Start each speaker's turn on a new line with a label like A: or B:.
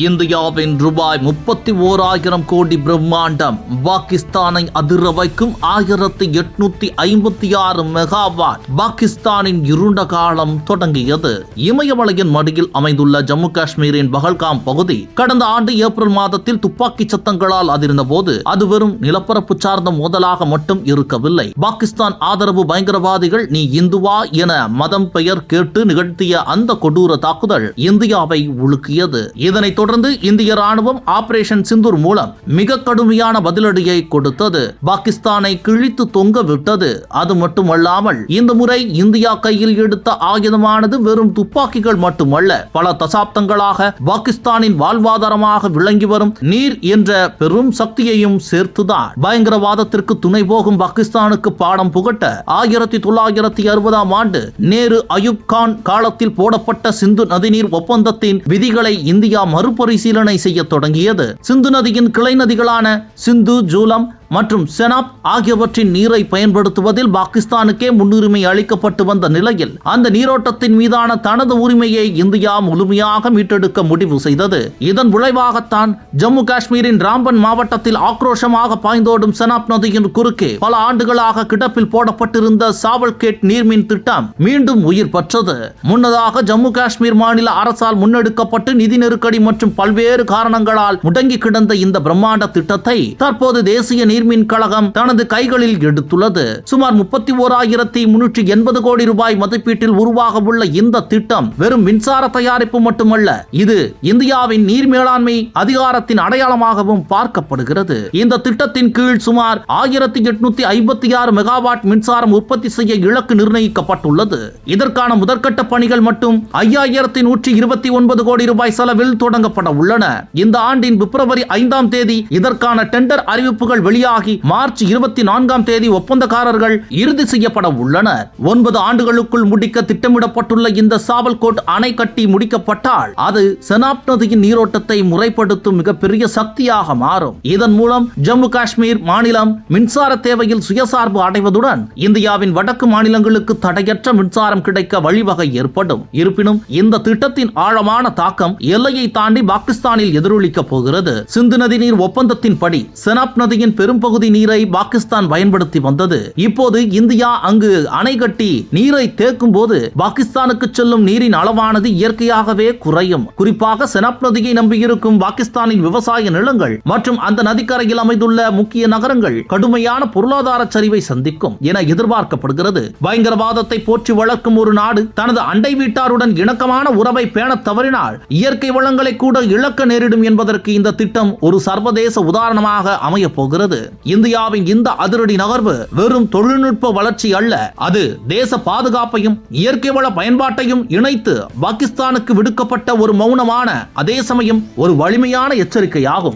A: இந்தியாவின் ரூபாய் 31,000 கோடி பிரம்மாண்டம் பாகிஸ்தானை அதிர வைக்கும் 1856 மெகாவாட். பாகிஸ்தானின் இருண்ட காலம் தொடங்கியது. இமயமலையின் மடியில் அமைந்துள்ள ஜம்மு காஷ்மீரின் பஹல்காம் பகுதி கடந்த ஆண்டு ஏப்ரல் மாதத்தில் துப்பாக்கி சத்தங்களால் அதிர்ந்த போது அது வெறும் நிலப்பரப்பு சார்ந்த மோதலாக மட்டும் இருக்கவில்லை. பாகிஸ்தான் ஆதரவு பயங்கரவாதிகள் நீ இந்துவா என மதம் பெயர் கேட்டு நிகழ்த்திய அந்த கொடூர தாக்குதல் இந்தியாவை உலுக்கியது. இதனைத் தொடர்ந்து இந்திய ராணுவம் ஆபரேஷன் சிந்தூர் மூலம் மிக கடுமையான பதிலடியை கொடுத்தது. பாகிஸ்தானை கிழித்து தொங்க விட்டது. அது மட்டுமல்லாமல் இந்த முறை இந்தியா கையில் எடுத்த ஆயுதமானது வெறும் துப்பாக்கிகள் மட்டுமல்ல, பல தசாப்தங்களாக பாகிஸ்தானின் வாழ்வாதாரமாக விளங்கி வரும் நீர் என்ற பெரும் சக்தியையும் சேர்த்துதான். பயங்கரவாதத்திற்கு துணை போகும் பாகிஸ்தானுக்கு பாடம் புகட்ட 1960 ஆண்டு நேரு அயூப் கான் காலத்தில் போடப்பட்ட சிந்து நதிநீர் ஒப்பந்தத்தின் விதிகளை இந்தியா மறுபரிசீலனை செய்ய தொடங்கியது. சிந்து நதியின் கிளை நதிகளான சிந்து, ஜூலம் மற்றும் செனாப் ஆகியவற்றின் நீரை பயன்படுத்துவதில் பாகிஸ்தானுக்கே முன்னுரிமை அளிக்கப்பட்டு வந்த நிலையில் அந்த நீரோட்டத்தின் மீதான தனது உரிமையை இந்தியா முழுமையாக மீட்டெடுக்க முடிவு செய்தது. இதன் விளைவாகத்தான் ஜம்மு காஷ்மீரின் ராம்பன் மாவட்டத்தில் ஆக்ரோஷமாக பாய்ந்தோடும் செனாப் நதியின் குறுக்கே பல ஆண்டுகளாக கிடப்பில் போடப்பட்டிருந்த சாவல்கேட் நீர்மின் திட்டம் மீண்டும் உயிர் பெற்றது. முன்னதாக ஜம்மு காஷ்மீர் மாநில அரசால் முன்னெடுக்கப்பட்டு நிதி நெருக்கடி மற்றும் பல்வேறு காரணங்களால் முடங்கி கிடந்த இந்த பிரம்மாண்ட திட்டத்தை தற்போது தேசிய நீர்மின் கழகம் தனது கைகளில் எடுத்துள்ளது. சுமார் 31,380 கோடி ரூபாய் மதிப்பீட்டில் உருவாக உள்ள இந்த திட்டம் வெறும் மின்சார தயாரிப்பு மட்டுமல்ல, இது இந்தியாவின் நீர் மேலாண்மை அதிகாரத்தின் அடையாளமாகவும் பார்க்கப்படுகிறது. இந்த திட்டத்தின் கீழ் சுமார் 1856 மெகாவாட் மின்சாரம் உற்பத்தி செய்ய இலக்கு நிர்ணயிக்கப்பட்டுள்ளது. இதற்கான முதற்கட்ட பணிகள் மட்டும் 5129 கோடி ரூபாய் செலவில் தொடங்கப்பட உள்ளன. இந்த ஆண்டின் பிப்ரவரி 5ஆம் தேதி இதற்கான டெண்டர் அறிவிப்புகள் வெளியாகி மார்ச் 24ஆம் தேதி ஒப்பந்தக்காரர்கள் இறுதி செய்யப்பட உள்ளனர். 9 ஆண்டுகளுக்குள் முடிக்க திட்டமிடப்பட்டுள்ள இந்த சாவல்கோட் அணை கட்டி முடிக்கப்பட்டால் அது செனாப் நதியின் நீரோட்டத்தை முறைப்படுத்தும் மிகப்பெரிய சக்தியாக மாறும். இதன் மூலம் ஜம்மு காஷ்மீர் மாநிலம் மின்சார தேவையில் சுயசார்பு அடைவதுடன் இந்தியாவின் வடக்கு மாநிலங்களுக்கு தடையற்ற மின்சாரம் கிடைக்க வழிவகை ஏற்படும். இருப்பினும் இந்த திட்டத்தின் ஆழமான தாக்கம் எல்லையை தாண்டி பாகிஸ்தானில் எதிரொலிக்க போகிறது. சிந்து நதி நீர் ஒப்பந்தத்தின் படி செனாப் நதியின் பெரும்பகுதி நீரை பாகிஸ்தான் பயன்படுத்தி வந்தது. இப்போது இந்தியா அங்கு அணை கட்டி நீரை தேக்கும் போது பாகிஸ்தானுக்கு செல்லும் நீரின் அளவானது இயற்கையாகவே குறையும். குறிப்பாக செனாப் நதியை நம்பியிருக்கும் பாகிஸ்தானின் விவசாய நிலங்கள் மற்றும் அந்த நதிக்கரையில் அமைந்துள்ள முக்கிய நகரங்கள் கடுமையான பொருளாதார சரிவை சந்திக்கும் என எதிர்பார்க்கப்படுகிறது. பயங்கரவாதத்தை போற்றி வளர்க்கும் ஒரு நாடு தனது அண்டை வீட்டாருடன் இணக்கமான உறவை பேண தவறினால் இயற்கை வளங்களை கூட இழக்க நேரிடும் என்பதற்கு இந்த திட்டம் ஒரு சர்வதேச உதாரணமாக அமைய போகிறது. இந்தியாவின் இந்த அதிரடி நகர்வு வெறும் தொழில்நுட்ப வளர்ச்சி அல்ல, அது தேச பாதுகாப்பையும் இயற்கை வள பயன்பாட்டையும் இணைத்து பாகிஸ்தானுக்கு விடுக்கப்பட்ட ஒரு மௌனமான அதே சமயம் ஒரு வலிமையான எச்சரிக்கையாகும்.